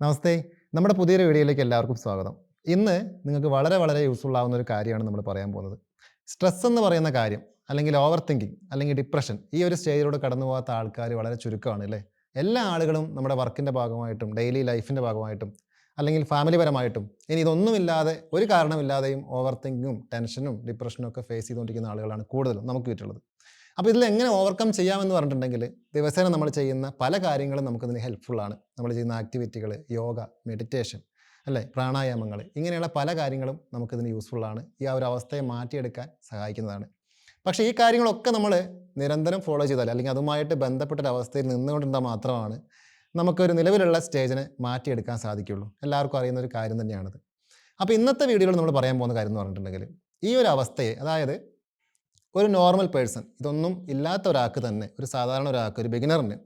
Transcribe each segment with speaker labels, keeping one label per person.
Speaker 1: നമസ്തേ. നമ്മുടെ പുതിയൊരു വീഡിയോയിലേക്ക് എല്ലാവർക്കും സ്വാഗതം. ഇന്ന് നിങ്ങൾക്ക് വളരെ വളരെ യൂസ്ഫുൾ ആവുന്ന ഒരു കാര്യമാണ് നമ്മൾ പറയാൻ പോകുന്നത്. സ്ട്രെസ് എന്ന് പറയുന്ന കാര്യം, അല്ലെങ്കിൽ ഓവർ തിങ്കിങ്, അല്ലെങ്കിൽ ഡിപ്രഷൻ, ഈ ഒരു സ്റ്റേജിലൂടെ കടന്നു പോകാത്ത ആൾക്കാർ വളരെ ചുരുക്കമാണ് അല്ലേ? എല്ലാ ആളുകളും നമ്മുടെ വർക്കിൻ്റെ ഭാഗമായിട്ടും ഡെയിലി ലൈഫിൻ്റെ ഭാഗമായിട്ടും അല്ലെങ്കിൽ ഫാമിലി പരമായിട്ടും ഇനി ഇതൊന്നുമില്ലാതെ ഒരു കാരണമില്ലാതെയും ഓവർ തിങ്കിങ്ങും ടെൻഷനും ഡിപ്രഷനും ഒക്കെ ഫേസ് ചെയ്തുകൊണ്ടിരിക്കുന്ന ആളുകളാണ് കൂടുതലും നമുക്ക് ചുറ്റുള്ളത്. അപ്പോൾ ഇതിൽ എങ്ങനെ ഓവർകം ചെയ്യാമെന്ന് പറഞ്ഞിട്ടുണ്ടെങ്കിൽ ദിവസേന നമ്മൾ ചെയ്യുന്ന പല കാര്യങ്ങളും നമുക്കിതിന് ഹെൽപ്ഫുള്ളാണ്. നമ്മൾ ചെയ്യുന്ന ആക്ടിവിറ്റികൾ, യോഗ, മെഡിറ്റേഷൻ, അല്ലേ, പ്രാണായാമങ്ങൾ, ഇങ്ങനെയുള്ള പല കാര്യങ്ങളും നമുക്കിതിന് യൂസ്ഫുള്ളാണ്. ഈ ആ ഒരു അവസ്ഥയെ മാറ്റിയെടുക്കാൻ സഹായിക്കുന്നതാണ്. പക്ഷേ ഈ കാര്യങ്ങളൊക്കെ നമ്മൾ നിരന്തരം ഫോളോ ചെയ്താൽ, അല്ലെങ്കിൽ അതുമായിട്ട് ബന്ധപ്പെട്ടൊരവസ്ഥയിൽ നിന്നുകൊണ്ടിരുന്നാൽ മാത്രമാണ് നമുക്കൊരു നിലവിലുള്ള സ്റ്റേജിനെ മാറ്റിയെടുക്കാൻ സാധിക്കുകയുള്ളൂ. എല്ലാവർക്കും അറിയുന്ന ഒരു കാര്യം തന്നെയാണത്. അപ്പോൾ ഇന്നത്തെ വീഡിയോയിൽ നമ്മൾ പറയാൻ പോകുന്ന കാര്യം എന്ന് പറഞ്ഞിട്ടുണ്ടെങ്കിൽ, ഈ ഒരു അവസ്ഥയെ, അതായത് ഒരു നോർമൽ പേഴ്സൺ, ഇതൊന്നും ഇല്ലാത്ത ഒരാൾക്ക് തന്നെ, ഒരു സാധാരണ ഒരാൾക്ക്, ഒരു ബിഗിനറിന്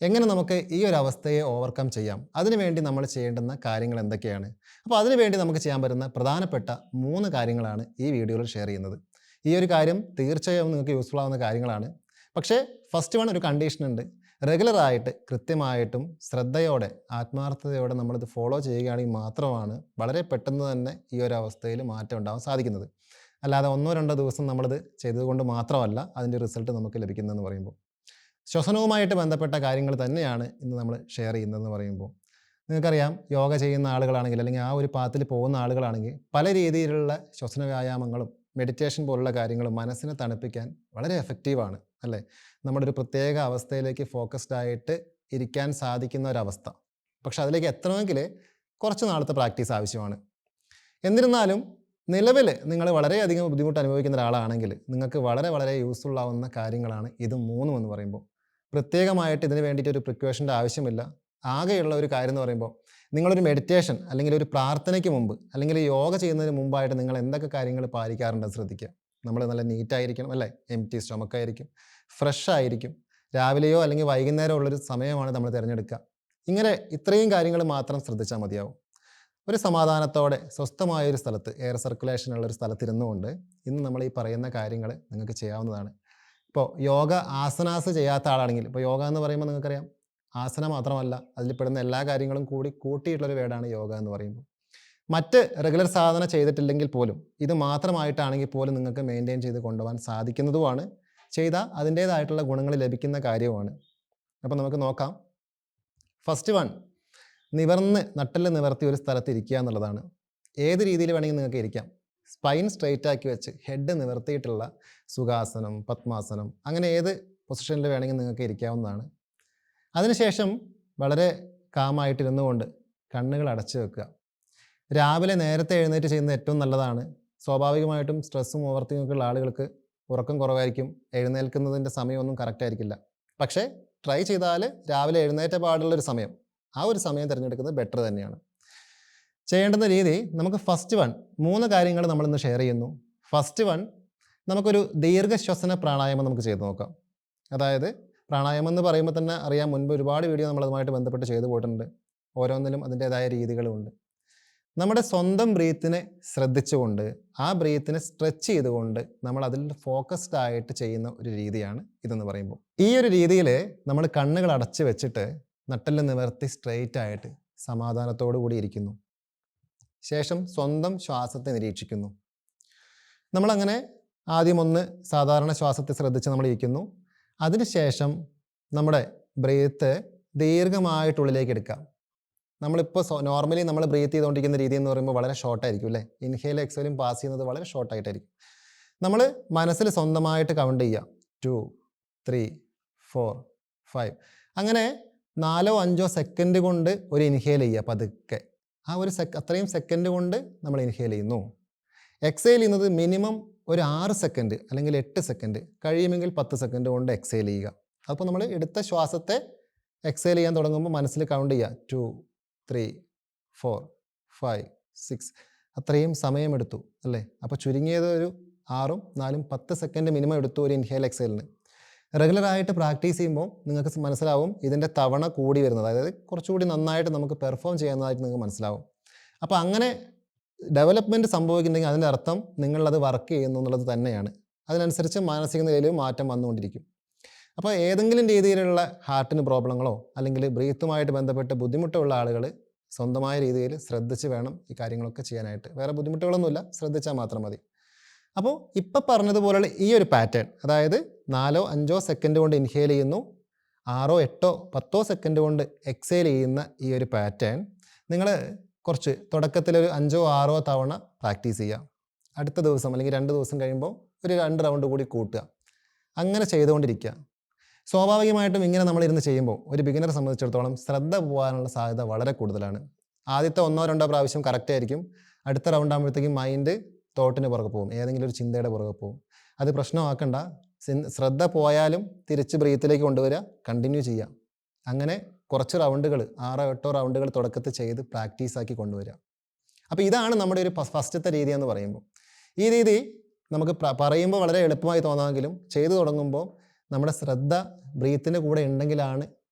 Speaker 1: എങ്ങനെ നമുക്ക് ഈ ഒരു അവസ്ഥയെ ഓവർകം ചെയ്യാം, അതിനുവേണ്ടി നമ്മൾ ചെയ്യേണ്ടുന്ന കാര്യങ്ങൾ എന്തൊക്കെയാണ്, അപ്പോൾ അതിനുവേണ്ടി നമുക്ക് ചെയ്യാൻ പറ്റുന്ന പ്രധാനപ്പെട്ട 3 കാര്യങ്ങളാണ് ഈ വീഡിയോയിൽ ഷെയർ ചെയ്യുന്നത്. ഈ ഒരു കാര്യം തീർച്ചയായും നിങ്ങൾക്ക് യൂസ്ഫുൾ ആവുന്ന കാര്യങ്ങളാണ്. പക്ഷേ ഫസ്റ്റ് വൺ, ഒരു കണ്ടീഷൻ ഉണ്ട്. റെഗുലറായിട്ട് കൃത്യമായിട്ടും ശ്രദ്ധയോടെ ആത്മാർത്ഥതയോടെ നമ്മളിത് ഫോളോ ചെയ്യുകയാണെങ്കിൽ മാത്രമാണ് വളരെ പെട്ടെന്ന് തന്നെ ഈ ഒരു അവസ്ഥയിൽ മാറ്റം ഉണ്ടാവാൻ സാധിക്കുന്നത്. അല്ലാതെ 1-2 ദിവസം നമ്മളിത് ചെയ്തതുകൊണ്ട് മാത്രമല്ല അതിൻ്റെ റിസൾട്ട് നമുക്ക് ലഭിക്കുന്നതെന്ന് പറയുമ്പോൾ. ശ്വസനവുമായിട്ട് ബന്ധപ്പെട്ട കാര്യങ്ങൾ തന്നെയാണ് ഇന്ന് നമ്മൾ ഷെയർ ചെയ്യുന്നതെന്ന് പറയുമ്പോൾ. നിങ്ങൾക്കറിയാം, യോഗ ചെയ്യുന്ന ആളുകളാണെങ്കിൽ, അല്ലെങ്കിൽ ആ ഒരു പാത്തിൽ പോകുന്ന ആളുകളാണെങ്കിൽ, പല രീതിയിലുള്ള ശ്വസന വ്യായാമങ്ങളും മെഡിറ്റേഷൻ പോലുള്ള കാര്യങ്ങളും മനസ്സിനെ തണുപ്പിക്കാൻ വളരെ എഫക്റ്റീവാണ് അല്ലേ? നമ്മുടെ ഒരു പ്രത്യേക അവസ്ഥയിലേക്ക് ഫോക്കസ്ഡ് ആയിട്ട് ഇരിക്കാൻ സാധിക്കുന്ന ഒരവസ്ഥ. പക്ഷെ അതിലേക്ക് എത്തണമെങ്കിൽ കുറച്ച് നാളത്തെ പ്രാക്ടീസ് ആവശ്യമാണ്. എന്നിരുന്നാലും നിലവിൽ നിങ്ങൾ വളരെയധികം ബുദ്ധിമുട്ട് അനുഭവിക്കുന്ന ഒരാളാണെങ്കിൽ നിങ്ങൾക്ക് വളരെ വളരെ യൂസ്ഫുൾ ആവുന്ന കാര്യങ്ങളാണ് ഇത് 3 എന്ന് പറയുമ്പോൾ. പ്രത്യേകമായിട്ട് ഇതിന് വേണ്ടിയിട്ട് ഒരു പ്രിക്വേഷൻ്റെ ആവശ്യമില്ല. ആകെയുള്ള ഒരു കാര്യം എന്ന് പറയുമ്പോൾ, നിങ്ങളൊരു മെഡിറ്റേഷൻ അല്ലെങ്കിൽ ഒരു പ്രാർത്ഥനയ്ക്ക് മുമ്പ്, അല്ലെങ്കിൽ യോഗ ചെയ്യുന്നതിന് മുമ്പായിട്ട് നിങ്ങൾ എന്തൊക്കെ കാര്യങ്ങൾ പാലിക്കാറുണ്ടെന്ന് ശ്രദ്ധിക്കുക. നമ്മൾ നല്ല നീറ്റായിരിക്കണം അല്ലേ? എംപ്റ്റി സ്റ്റൊമക്കായിരിക്കും, ഫ്രഷ് ആയിരിക്കും, രാവിലെയോ അല്ലെങ്കിൽ വൈകുന്നേരമോ ഉള്ളൊരു സമയമാണ് നമ്മൾ തിരഞ്ഞെടുക്കുക. ഇങ്ങനെ ഇത്രയും കാര്യങ്ങൾ മാത്രം ശ്രദ്ധിച്ചാൽ മതിയാവും. ഒരു സമാധാനത്തോടെ സ്വസ്ഥമായൊരു സ്ഥലത്ത്, എയർ സർക്കുലേഷൻ ഉള്ളൊരു സ്ഥലത്തിരുന്നുകൊണ്ട് ഇന്ന് നമ്മൾ ഈ പറയുന്ന കാര്യങ്ങൾ നിങ്ങൾക്ക് ചെയ്യാവുന്നതാണ്. ഇപ്പോൾ യോഗ ആസനാസ് ചെയ്യാത്ത ആളാണെങ്കിൽ, ഇപ്പോൾ യോഗ എന്ന് പറയുമ്പോൾ നിങ്ങൾക്കറിയാം, ആസന മാത്രമല്ല, അതിൽ പെടുന്ന എല്ലാ കാര്യങ്ങളും കൂടി കൂട്ടിയിട്ടുള്ളൊരു വേർഡാണ് യോഗ എന്ന് പറയുമ്പോൾ. മറ്റ് റെഗുലർ സാധന ചെയ്തിട്ടില്ലെങ്കിൽ പോലും ഇത് മാത്രമായിട്ടാണെങ്കിൽ പോലും നിങ്ങൾക്ക് മെയിൻറ്റെയിൻ ചെയ്ത് കൊണ്ടുപോകാൻ സാധിക്കുന്നതുമാണ്. ചെയ്താൽ അതിൻ്റേതായിട്ടുള്ള ഗുണങ്ങൾ ലഭിക്കുന്ന കാര്യവുമാണ്. അപ്പോൾ നമുക്ക് നോക്കാം. ഫസ്റ്റ് വൺ, നട്ടെല്ല് നിവർത്തി ഒരു സ്ഥലത്ത് ഇരിക്കുക എന്നുള്ളതാണ്. ഏത് രീതിയിൽ വേണമെങ്കിൽ നിങ്ങൾക്ക് ഇരിക്കാം. സ്പൈൻ സ്ട്രെയിറ്റ് ആക്കി വെച്ച് ഹെഡ് നിവർത്തിയിട്ടുള്ള സുഖാസനം, പത്മാസനം, അങ്ങനെ ഏത് പൊസിഷനിൽ വേണമെങ്കിൽ നിങ്ങൾക്ക് ഇരിക്കാവുന്നതാണ്. അതിനുശേഷം വളരെ കാമായിട്ടിരുന്നു കൊണ്ട് കണ്ണുകൾ അടച്ചു വെക്കുക. രാവിലെ നേരത്തെ എഴുന്നേറ്റ് ചെയ്യുന്നത് ഏറ്റവും നല്ലതാണ്. സ്വാഭാവികമായിട്ടും സ്ട്രെസ്സും ഓവർ തിങ്കിങ്ങും ഉള്ള ആളുകൾക്ക് ഉറക്കം കുറവായിരിക്കും, എഴുന്നേൽക്കുന്നതിൻ്റെ സമയമൊന്നും കറക്റ്റ് ആയിരിക്കില്ല. പക്ഷേ ട്രൈ ചെയ്താൽ രാവിലെ എഴുന്നേറ്റ പാടുള്ളൊരു സമയം, ആ ഒരു സമയം തിരഞ്ഞെടുക്കുന്നത് ബെറ്റർ തന്നെയാണ്. ചെയ്യേണ്ടുന്ന രീതി, നമുക്ക് ഫസ്റ്റ് വൺ 3 കാര്യങ്ങൾ നമ്മളിന്ന് ഷെയർ ചെയ്യുന്നു. ഫസ്റ്റ് വൺ, നമുക്കൊരു ദീർഘശ്വസന പ്രാണായാമം നമുക്ക് ചെയ്ത് നോക്കാം. അതായത് പ്രാണായാമം എന്ന് പറയുമ്പോൾ തന്നെ അറിയാം, മുൻപ് ഒരുപാട് വീഡിയോ നമ്മളതുമായിട്ട് ബന്ധപ്പെട്ട് ചെയ്തു പോയിട്ടുണ്ട്. ഓരോന്നിലും അതിൻ്റേതായ രീതികളുമുണ്ട്. നമ്മുടെ സ്വന്തം ബ്രീത്തിനെ ശ്രദ്ധിച്ചുകൊണ്ട് ആ ബ്രീത്തിനെ സ്ട്രെച്ച് ചെയ്തുകൊണ്ട് നമ്മൾ അതിൽ ഫോക്കസ്ഡ് ആയിട്ട് ചെയ്യുന്ന ഒരു രീതിയാണ് ഇതെന്ന് പറയുമ്പോൾ. ഈ ഒരു രീതിയിൽ നമ്മൾ കണ്ണുകൾ അടച്ച് വെച്ചിട്ട് നട്ടെല്ല് നിവർത്തി സ്ട്രെയിറ്റ് ആയിട്ട് സമാധാനത്തോടു കൂടി ഇരിക്കുന്നു. ശേഷം സ്വന്തം ശ്വാസത്തെ നിരീക്ഷിക്കുന്നു. നമ്മളങ്ങനെ ആദ്യം ഒന്ന് സാധാരണ ശ്വാസത്തെ ശ്രദ്ധിച്ച് നമ്മൾ ഇരിക്കുന്നു. അതിനുശേഷം നമ്മുടെ ബ്രീത്ത് ദീർഘമായിട്ടുള്ളിലേക്ക് എടുക്കാം. നമ്മളിപ്പോൾ നോർമലി നമ്മൾ ബ്രീത്ത് ചെയ്തുകൊണ്ടിരിക്കുന്ന രീതി എന്ന് പറയുമ്പോൾ വളരെ ഷോർട്ടായിരിക്കും അല്ലേ? ഇൻഹേലും എക്സേലും പാസ് ചെയ്യുന്നത് വളരെ ഷോർട്ടായിട്ടായിരിക്കും. നമ്മൾ മനസ്സിൽ സ്വന്തമായിട്ട് കൗണ്ട് ചെയ്യുക. 2, 3, 4, 5, അങ്ങനെ 4-5 സെക്കൻഡ് കൊണ്ട് ഒരു ഇൻഹേൽ ചെയ്യുക പതുക്കെ. ആ ഒരു അത്രയും സെക്കൻഡ് കൊണ്ട് നമ്മൾ ഇൻഹേൽ ചെയ്യുന്നു. എക്സേൽ ചെയ്യുന്നത് മിനിമം ഒരു 6 സെക്കൻഡ് അല്ലെങ്കിൽ 8 സെക്കൻഡ്, കഴിയുമെങ്കിൽ 10 സെക്കൻഡ് കൊണ്ട് എക്സേൽ ചെയ്യുക. അപ്പോൾ നമ്മൾ എടുത്ത ശ്വാസത്തെ എക്സേൽ ചെയ്യാൻ തുടങ്ങുമ്പോൾ മനസ്സിൽ കൗണ്ട് ചെയ്യുക. 2, 3, 4, 5, 6, അത്രയും സമയമെടുത്തു അല്ലേ? അപ്പോൾ ചുരുങ്ങിയത് ഒരു 6, 4, 10 സെക്കൻഡ് മിനിമം എടുത്തു ഒരു ഇൻഹേൽ എക്സേലിന്. റെഗുലറായിട്ട് പ്രാക്ടീസ് ചെയ്യുമ്പോൾ നിങ്ങൾക്ക് മനസ്സിലാവും ഇതിൻ്റെ തവണ കൂടി വരുന്നത്, അതായത് കുറച്ചുകൂടി നന്നായിട്ട് നമുക്ക് പെർഫോം ചെയ്യുന്നതായിട്ട് നിങ്ങൾക്ക് മനസ്സിലാവും. അപ്പോൾ അങ്ങനെ ഡെവലപ്മെൻറ്റ് സംഭവിക്കുന്നുണ്ടെങ്കിൽ അതിൻ്റെ അർത്ഥം നിങ്ങളത് വർക്ക് ചെയ്യുന്നു എന്നുള്ളത് തന്നെയാണ്. അതിനനുസരിച്ച് മാനസിക നിലയിലും മാറ്റം വന്നുകൊണ്ടിരിക്കും. അപ്പോൾ ഏതെങ്കിലും രീതിയിലുള്ള ഹാർട്ടിന് പ്രോബ്ലങ്ങളോ അല്ലെങ്കിൽ ബ്രീത്തുമായിട്ട് ബന്ധപ്പെട്ട് ബുദ്ധിമുട്ടുള്ള ആളുകൾ സ്വന്തമായ രീതിയിൽ ശ്രദ്ധിച്ച് വേണം ഈ കാര്യങ്ങളൊക്കെ ചെയ്യാനായിട്ട്. വേറെ ബുദ്ധിമുട്ടുകളൊന്നുമില്ല, ശ്രദ്ധിച്ചാൽ മാത്രം മതി. അപ്പോൾ ഇപ്പം പറഞ്ഞതുപോലുള്ള ഈ ഒരു പാറ്റേൺ, അതായത് 4-5 സെക്കൻഡ് കൊണ്ട് ഇൻഹേൽ ചെയ്യുന്നു, 6-8-10 സെക്കൻഡ് കൊണ്ട് എക്സേൽ ചെയ്യുന്ന ഈ ഒരു പാറ്റേൺ നിങ്ങൾ കുറച്ച് തുടക്കത്തിലൊരു 5-6 തവണ പ്രാക്ടീസ് ചെയ്യുക. അടുത്ത ദിവസം അല്ലെങ്കിൽ 2 ദിവസം കഴിയുമ്പോൾ ഒരു 2 റൗണ്ട് കൂടി കൂട്ടുക. അങ്ങനെ ചെയ്തുകൊണ്ടിരിക്കുക. സ്വാഭാവികമായിട്ടും ഇങ്ങനെ നമ്മളിരുന്ന് ചെയ്യുമ്പോൾ ഒരു ബിഗിനറെ സംബന്ധിച്ചിടത്തോളം ശ്രദ്ധ പോകാനുള്ള സാധ്യത വളരെ കൂടുതലാണ്. ആദ്യത്തെ 1-2 പ്രാവശ്യം കറക്റ്റ് ആയിരിക്കും. അടുത്ത റൗണ്ട് ആകുമ്പോഴത്തേക്കും മൈൻഡ് തോട്ടിന് പുറകെ പോകും, ഏതെങ്കിലും ഒരു ചിന്തയുടെ പുറകെ പോകും. അത് പ്രശ്നമാക്കണ്ട. ശ്രദ്ധ പോയാലും തിരിച്ച് ബ്രീത്തിലേക്ക് കൊണ്ടുവരിക, കണ്ടിന്യൂ ചെയ്യുക. അങ്ങനെ കുറച്ച് റൗണ്ടുകൾ 6-8 റൗണ്ടുകൾ തുടക്കത്തിൽ ചെയ്ത് പ്രാക്ടീസാക്കി കൊണ്ടുവരിക. അപ്പോൾ ഇതാണ് നമ്മുടെ ഒരു ഫസ്റ്റത്തെ രീതി എന്ന് പറയുമ്പോൾ. ഈ രീതി നമുക്ക് പറയുമ്പോൾ വളരെ എളുപ്പമായി തോന്നാമെങ്കിലും ചെയ്തു തുടങ്ങുമ്പോൾ നമ്മുടെ ശ്രദ്ധ ബ്രീത്തിൻ്റെ കൂടെ ഉണ്ടെങ്കിലാണ്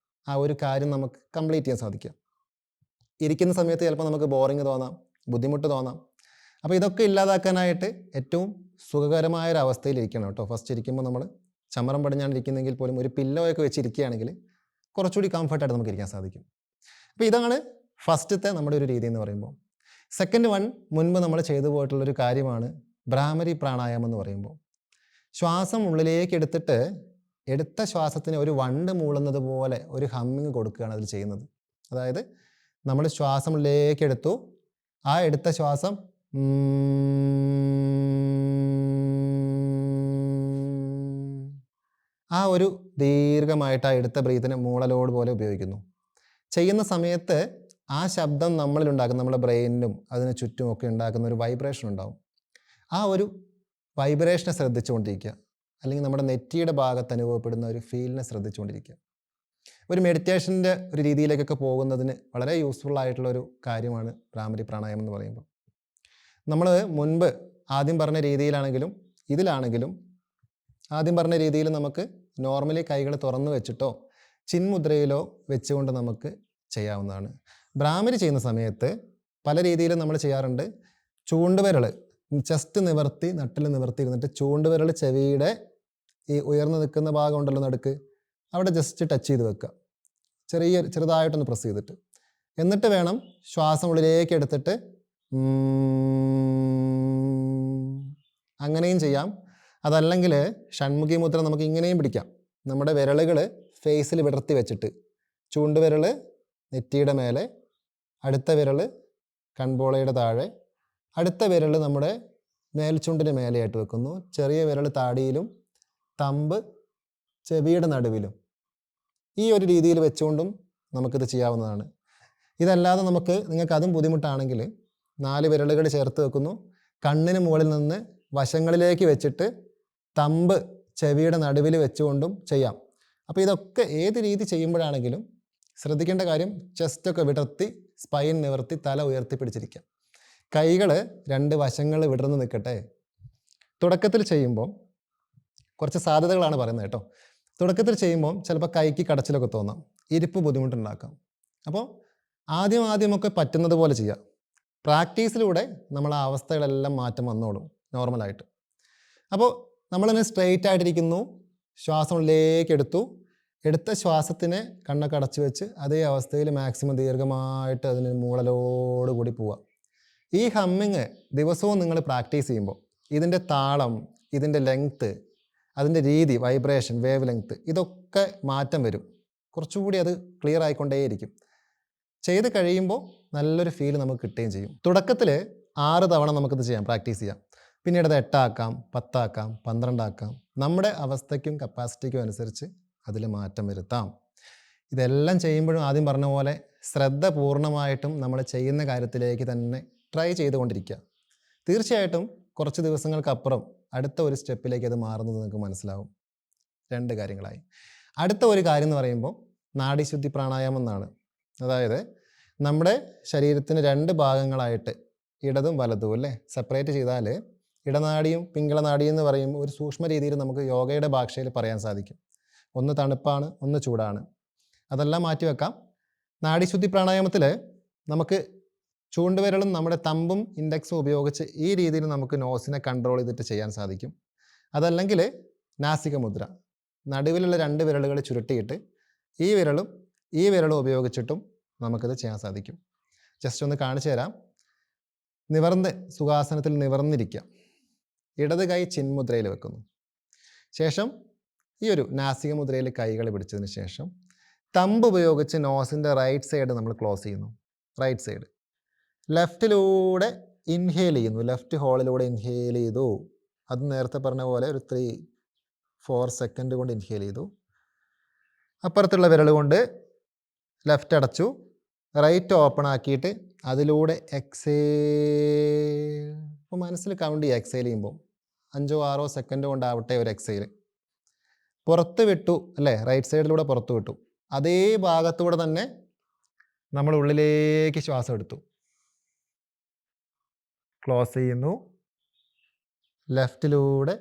Speaker 1: ആ ഒരു കാര്യം നമുക്ക് കംപ്ലീറ്റ് ചെയ്യാൻ സാധിക്കുക. ഇരിക്കുന്ന സമയത്ത് ചിലപ്പോൾ നമുക്ക് ബോറിങ് തോന്നാം, ബുദ്ധിമുട്ട് തോന്നാം. അപ്പോൾ ഇതൊക്കെ ഇല്ലാതാക്കാനായിട്ട് ഏറ്റവും സുഖകരമായ ഒരു അവസ്ഥയിൽ ഇരിക്കണം കേട്ടോ. ഫസ്റ്റ് ഇരിക്കുമ്പോൾ നമ്മൾ ചമരം പടിഞ്ഞാണ് ഇരിക്കുന്നെങ്കിൽ പോലും ഒരു പില്ലോയൊക്കെ വെച്ചിരിക്കുകയാണെങ്കിൽ കുറച്ചുകൂടി കംഫർട്ടായിട്ട് നമുക്ക് ഇരിക്കാൻ സാധിക്കും. അപ്പോൾ ഇതാണ് ഫസ്റ്റത്തെ നമ്മുടെ ഒരു രീതി എന്ന് പറയുമ്പോൾ. സെക്കൻഡ് വൺ, മുൻപ് നമ്മൾ ചെയ്തു പോയിട്ടുള്ളൊരു കാര്യമാണ് ഭ്രാമരി പ്രാണായാമം എന്ന് പറയുമ്പോൾ. ശ്വാസം ഉള്ളിലേക്ക് എടുത്തിട്ട് എടുത്ത ശ്വാസത്തിന് ഒരു വണ്ട് മൂളുന്നത് പോലെ ഒരു ഹമ്മിങ് കൊടുക്കുകയാണ് അതിൽ ചെയ്യുന്നത്. അതായത് നമ്മൾ ശ്വാസം ഉള്ളിലേക്ക് എടുത്തു, ആ എടുത്ത ശ്വാസം ആ ഒരു ദീർഘമായിട്ട് ആ എടുത്ത ബ്രീത്തിനെ മൂളലോട് പോലെ ഉപയോഗിക്കുന്നു. ചെയ്യുന്ന സമയത്ത് ആ ശബ്ദം നമ്മളിലുണ്ടാക്കുന്ന, നമ്മുടെ ബ്രെയിനിലും അതിന് ചുറ്റുമൊക്കെ ഉണ്ടാക്കുന്ന ഒരു വൈബ്രേഷൻ ഉണ്ടാവും. ആ ഒരു വൈബ്രേഷനെ ശ്രദ്ധിച്ചുകൊണ്ടിരിക്കുക, അല്ലെങ്കിൽ നമ്മുടെ നെറ്റിയുടെ ഭാഗത്ത് അനുഭവപ്പെടുന്ന ഒരു ഫീലിനെ ശ്രദ്ധിച്ചുകൊണ്ടിരിക്കുക. ഒരു മെഡിറ്റേഷൻ്റെ ഒരു രീതിയിലേക്കൊക്കെ പോകുന്നതിന് വളരെ യൂസ്ഫുൾ ആയിട്ടുള്ള ഒരു കാര്യമാണ് ഭ്രാമരി പ്രാണായാമം എന്ന് പറയുമ്പോൾ. നമ്മൾ മുൻപ് ആദ്യം പറഞ്ഞ രീതിയിലാണെങ്കിലും ഇതിലാണെങ്കിലും ആദ്യം പറഞ്ഞ രീതിയിൽ നമുക്ക് നോർമലി കൈകൾ തുറന്നു വെച്ചിട്ടോ ചിന്മുദ്രയിലോ വെച്ചുകൊണ്ട് നമുക്ക് ചെയ്യാവുന്നതാണ്. ഭ്രാമരി ചെയ്യുന്ന സമയത്ത് പല രീതിയിലും നമ്മൾ ചെയ്യാറുണ്ട്. ചൂണ്ടുവിരൽ ചെസ്റ്റ് നിവർത്തി, നട്ടിൽ നിവർത്തി ഇരുന്നിട്ട് ചൂണ്ടുവിരൽ ചെവിയുടെ ഈ ഉയർന്നു നിൽക്കുന്ന ഭാഗം ഉണ്ടല്ലോ നടുക്ക്, അവിടെ ജസ്റ്റ് ടച്ച് ചെയ്ത് വെക്കുക, ചെറുതായിട്ടൊന്ന് പ്രസ് ചെയ്തിട്ട്. എന്നിട്ട് വേണം ശ്വാസം ഉള്ളിലേക്ക് എടുത്തിട്ട് അങ്ങനെയും ചെയ്യാം. അതല്ലെങ്കിൽ ഷൺമുഖി മുദ്ര നമുക്ക് ഇങ്ങനെയും പിടിക്കാം. നമ്മുടെ വിരലുകൾ ഫേസിൽ വിടർത്തി വെച്ചിട്ട് ചൂണ്ടുവിരൽ നെറ്റിയുടെ മേലെ, അടുത്ത വിരൽ കൺപോളയുടെ താഴെ, അടുത്ത വിരൽ നമ്മുടെ മേൽചുണ്ടിന് മേലെയായിട്ട് വെക്കുന്നു. ചെറിയ വിരൽ താടിയിലും തമ്പ് ചെവിയുടെ നടുവിലും. ഈ ഒരു രീതിയിൽ വെച്ചുകൊണ്ടും നമുക്കിത് ചെയ്യാവുന്നതാണ്. ഇതല്ലാതെ നിങ്ങൾക്ക് അതും ബുദ്ധിമുട്ടാണെങ്കിൽ 4 വിരലുകൾ ചേർത്ത് വെക്കുന്നു, കണ്ണിന് മുകളിൽ നിന്ന് വശങ്ങളിലേക്ക് വെച്ചിട്ട് തമ്പ് ചെവിയുടെ നടുവിൽ വെച്ചുകൊണ്ടും ചെയ്യാം. അപ്പോൾ ഇതൊക്കെ ഏത് രീതി ചെയ്യുമ്പോഴാണെങ്കിലും ശ്രദ്ധിക്കേണ്ട കാര്യം ചെസ്റ്റൊക്കെ വിടർത്തി, സ്പൈൻ നിവർത്തി, തല ഉയർത്തി പിടിച്ചിരിക്കുക. കൈകൾ 2 വശങ്ങൾ വിടർന്ന് നിൽക്കട്ടെ. തുടക്കത്തിൽ ചെയ്യുമ്പോൾ കുറച്ച് സാധ്യതകളാണ് പറയുന്നത് കേട്ടോ. തുടക്കത്തിൽ ചെയ്യുമ്പോൾ ചിലപ്പോൾ കൈക്ക് കടച്ചിലൊക്കെ തോന്നാം, ഇരിപ്പ് ബുദ്ധിമുട്ടുണ്ടാക്കാം. അപ്പോൾ ആദ്യമൊക്കെ പറ്റുന്നത് പോലെ ചെയ്യാം. പ്രാക്ടീസിലൂടെ നമ്മൾ ആ അവസ്ഥകളെല്ലാം മാറ്റം വന്നോളും നോർമലായിട്ട്. അപ്പോൾ നമ്മളിങ്ങനെ സ്ട്രെയിറ്റ് ആയിട്ടിരിക്കുന്നു, ശ്വാസം ഉള്ളിലേക്ക് എടുത്ത ശ്വാസത്തിനെ കണ്ണൊക്കെ അടച്ചു വെച്ച് അതേ അവസ്ഥയിൽ മാക്സിമം ദീർഘമായിട്ട് അതിന് മൂളലോട് കൂടി പോവുക. ഈ ഹമ്മിങ് ദിവസവും നിങ്ങൾ പ്രാക്ടീസ് ചെയ്യുമ്പോൾ ഇതിൻ്റെ താളം, ഇതിൻ്റെ ലെങ്ത്ത്, അതിൻ്റെ രീതി, വൈബ്രേഷൻ, വേവ് ലെങ്ത്ത്, ഇതൊക്കെ മാറ്റം വരും. കുറച്ചുകൂടി അത് ക്ലിയർ ആയിക്കൊണ്ടേയിരിക്കും. ചെയ്ത് കഴിയുമ്പോൾ നല്ലൊരു ഫീൽ നമുക്ക് കിട്ടുകയും ചെയ്യും. തുടക്കത്തിൽ 6 തവണ നമുക്കിത് ചെയ്യാം, പ്രാക്ടീസ് ചെയ്യാം. പിന്നീട് അത് 8 ആക്കാം, 10 ആക്കാം, 12 ആക്കാം. നമ്മുടെ അവസ്ഥയ്ക്കും കപ്പാസിറ്റിക്കും അനുസരിച്ച് അതിൽ മാറ്റം വരുത്താം. ഇതെല്ലാം ചെയ്യുമ്പോഴും ആദ്യം പറഞ്ഞ പോലെ ശ്രദ്ധ പൂർണ്ണമായിട്ടും നമ്മൾ ചെയ്യുന്ന കാര്യത്തിലേക്ക് തന്നെ ട്രൈ ചെയ്തുകൊണ്ടിരിക്കുക. തീർച്ചയായിട്ടും കുറച്ച് ദിവസങ്ങൾക്കപ്പുറം അടുത്ത ഒരു സ്റ്റെപ്പിലേക്ക് അത് മാറുന്നത് നിങ്ങൾക്ക് മനസ്സിലാവും. 2 കാര്യങ്ങളായി. അടുത്ത ഒരു കാര്യം എന്ന് പറയുമ്പോൾ നാഡീശുദ്ധി പ്രാണായാമം എന്നാണ്. അതായത് നമ്മുടെ ശരീരത്തിന് 2 ഭാഗങ്ങളായിട്ട് ഇടതും വലതും അല്ലേ സെപ്പറേറ്റ് ചെയ്താൽ ഇടനാടിയും പിങ്കളനാടിയും എന്ന് പറയുമ്പോൾ ഒരു സൂക്ഷ്മ രീതിയിൽ നമുക്ക് യോഗയുടെ ഭാഷയിൽ പറയാൻ സാധിക്കും. ഒന്ന് തണുപ്പാണ്, ഒന്ന് ചൂടാണ്. അതെല്ലാം മാറ്റി വെക്കാം. നാഡീശുദ്ധി പ്രാണായാമത്തിൽ നമുക്ക് ചൂണ്ടുവിരലും നമ്മുടെ തമ്പും ഇൻഡെക്സും ഉപയോഗിച്ച് ഈ രീതിയിൽ നമുക്ക് നോസിനെ കൺട്രോൾ ചെയ്തിട്ട് ചെയ്യാൻ സാധിക്കും. അതല്ലെങ്കിൽ നാസിക മുദ്ര, നടുവിലുള്ള 2 വിരലുകൾ ചുരുട്ടിയിട്ട് ഈ വിരലും ഉപയോഗിച്ചിട്ടും നമുക്കിത് ചെയ്യാൻ സാധിക്കും. ജസ്റ്റ് ഒന്ന് കാണിച്ചു തരാം. നിവർന്ന് സുഖാസനത്തിൽ നിവർന്നിരിക്കുക. ഇടത് കൈ ചിന്മുദ്രയിൽ വെക്കുന്നു. ശേഷം ഈ ഒരു നാസിക മുദ്രയിൽ കൈകൾ പിടിച്ചതിന് ശേഷം തമ്പ് ഉപയോഗിച്ച് നോസിൻ്റെ റൈറ്റ് സൈഡ് നമ്മൾ ക്ലോസ് ചെയ്യുന്നു. റൈറ്റ് സൈഡ് ലെഫ്റ്റിലൂടെ ഇൻഹേൽ ചെയ്യുന്നു. ലെഫ്റ്റ് ഹോളിലൂടെ ഇൻഹേൽ ചെയ്തു. അത് നേരത്തെ പറഞ്ഞ പോലെ ഒരു 3-4 സെക്കൻഡ് കൊണ്ട് ഇൻഹേൽ ചെയ്തു. അപ്പുറത്തുള്ള വിരൽ കൊണ്ട് ലെഫ്റ്റ് അടച്ചു, റൈറ്റ് ഓപ്പൺ ആക്കിയിട്ട് അതിലൂടെ എക്സേൽ. അപ്പോൾ മനസ്സിൽ കൗണ്ട് ചെയ്യുക. എക്സേൽ ചെയ്യുമ്പോൾ 5-6 സെക്കൻഡ് കൊണ്ടാവട്ടെ ഒരു എക്സേൽ. പുറത്ത് വിട്ടു അല്ലേ, റൈറ്റ് സൈഡിലൂടെ പുറത്ത് വിട്ടു. അതേ ഭാഗത്തൂടെ തന്നെ നമ്മൾ ഉള്ളിലേക്ക് ശ്വാസം എടുത്തു. ക്ലോസ് ചെയ്യുന്നു. ലെഫ്റ്റിലൂടെ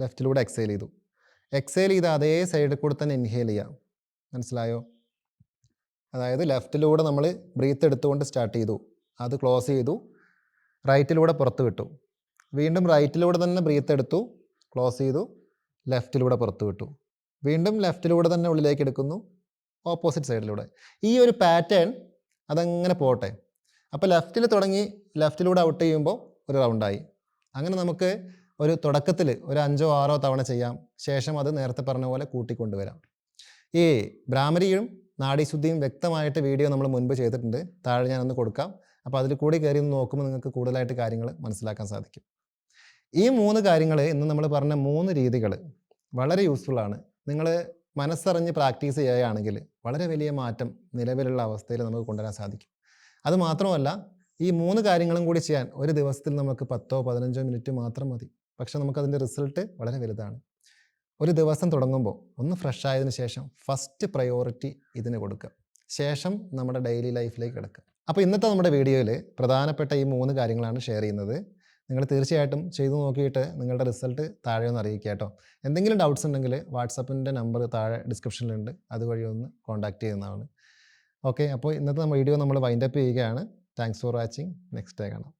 Speaker 1: ലെഫ്റ്റിലൂടെ എക്സേൽ ചെയ്തു. എക്സേൽ ചെയ്ത് അതേ സൈഡിൽ കൂടെ തന്നെ ഇൻഹേൽ ചെയ്യാം. മനസ്സിലായോ? അതായത് ലെഫ്റ്റിലൂടെ നമ്മൾ ബ്രീത്ത് എടുത്തുകൊണ്ട് സ്റ്റാർട്ട് ചെയ്തു, അത് ക്ലോസ് ചെയ്തു, റൈറ്റിലൂടെ പുറത്ത് വിട്ടു. വീണ്ടും റൈറ്റിലൂടെ തന്നെ ബ്രീത്ത് എടുത്തു, ക്ലോസ് ചെയ്തു, ലെഫ്റ്റിലൂടെ പുറത്ത് വിട്ടു. വീണ്ടും ലെഫ്റ്റിലൂടെ തന്നെ ഉള്ളിലേക്ക് എടുക്കുന്നു, ഓപ്പോസിറ്റ് സൈഡിലൂടെ. ഈ ഒരു പാറ്റേൺ അതങ്ങനെ പോട്ടെ. അപ്പോൾ ലെഫ്റ്റിൽ തുടങ്ങി ലെഫ്റ്റിലൂടെ ഔട്ട് ചെയ്യുമ്പോൾ ഒരു റൗണ്ടായി. അങ്ങനെ നമുക്ക് ഒരു തുടക്കത്തിൽ ഒരു 5-6 തവണ ചെയ്യാം. ശേഷം അത് നേരത്തെ പറഞ്ഞ പോലെ കൂട്ടിക്കൊണ്ടുവരാം. ഈ ഭ്രാമരിയും നാഡീശുദ്ധിയും വ്യക്തമായിട്ട് വീഡിയോ നമ്മൾ മുൻപ് ചെയ്തിട്ടുണ്ട്. താഴെ ഞാനൊന്ന് കൊടുക്കാം. അപ്പോൾ അതിൽ കൂടി കയറി ഒന്ന് നോക്കുമ്പോൾ നിങ്ങൾക്ക് കൂടുതലായിട്ട് കാര്യങ്ങൾ മനസ്സിലാക്കാൻ സാധിക്കും. ഈ 3 കാര്യങ്ങൾ, ഇന്ന് നമ്മൾ പറഞ്ഞ 3 രീതികൾ വളരെ യൂസ്ഫുള്ളാണ്. നിങ്ങൾ മനസ്സറിഞ്ഞ് പ്രാക്ടീസ് ചെയ്യുകയാണെങ്കിൽ വളരെ വലിയ മാറ്റം നിലവിലുള്ള അവസ്ഥയിൽ നമുക്ക് കൊണ്ടുവരാൻ സാധിക്കും. അതുമാത്രമല്ല, ഈ 3 കാര്യങ്ങളും കൂടി ചെയ്യാൻ ഒരു ദിവസത്തിൽ നമുക്ക് 10-15 മിനിറ്റ് മാത്രം മതി. പക്ഷെ നമുക്കതിൻ്റെ റിസൾട്ട് വളരെ വലുതാണ്. ഒരു ദിവസം തുടങ്ങുമ്പോൾ ഒന്ന് ഫ്രഷ് ആയതിനു ശേഷം ഫസ്റ്റ് പ്രയോറിറ്റി ഇതിന് കൊടുക്കുക. ശേഷം നമ്മുടെ ഡെയിലി ലൈഫിലേക്ക് കിടക്കുക. അപ്പോൾ ഇന്നത്തെ നമ്മുടെ വീഡിയോയിൽ പ്രധാനപ്പെട്ട ഈ 3 കാര്യങ്ങളാണ് ഷെയർ ചെയ്യുന്നത്. നിങ്ങൾ തീർച്ചയായിട്ടും ചെയ്തു നോക്കിയിട്ട് നിങ്ങളുടെ റിസൾട്ട് താഴെ ഒന്ന് അറിയിക്കുക കേട്ടോ. എന്തെങ്കിലും ഡൗട്ട്സ് ഉണ്ടെങ്കിൽ വാട്സപ്പിൻ്റെ നമ്പർ താഴെ ഡിസ്ക്രിപ്ഷനിലുണ്ട്, അതുവഴി ഒന്ന് കോൺടാക്റ്റ് ചെയ്യുന്നതാണ്. ഓക്കെ, അപ്പോൾ ഇന്നത്തെ വീഡിയോ നമ്മൾ വൈൻഡപ്പ് ചെയ്യുകയാണ്. Thanks for watching. Next day കാണാം.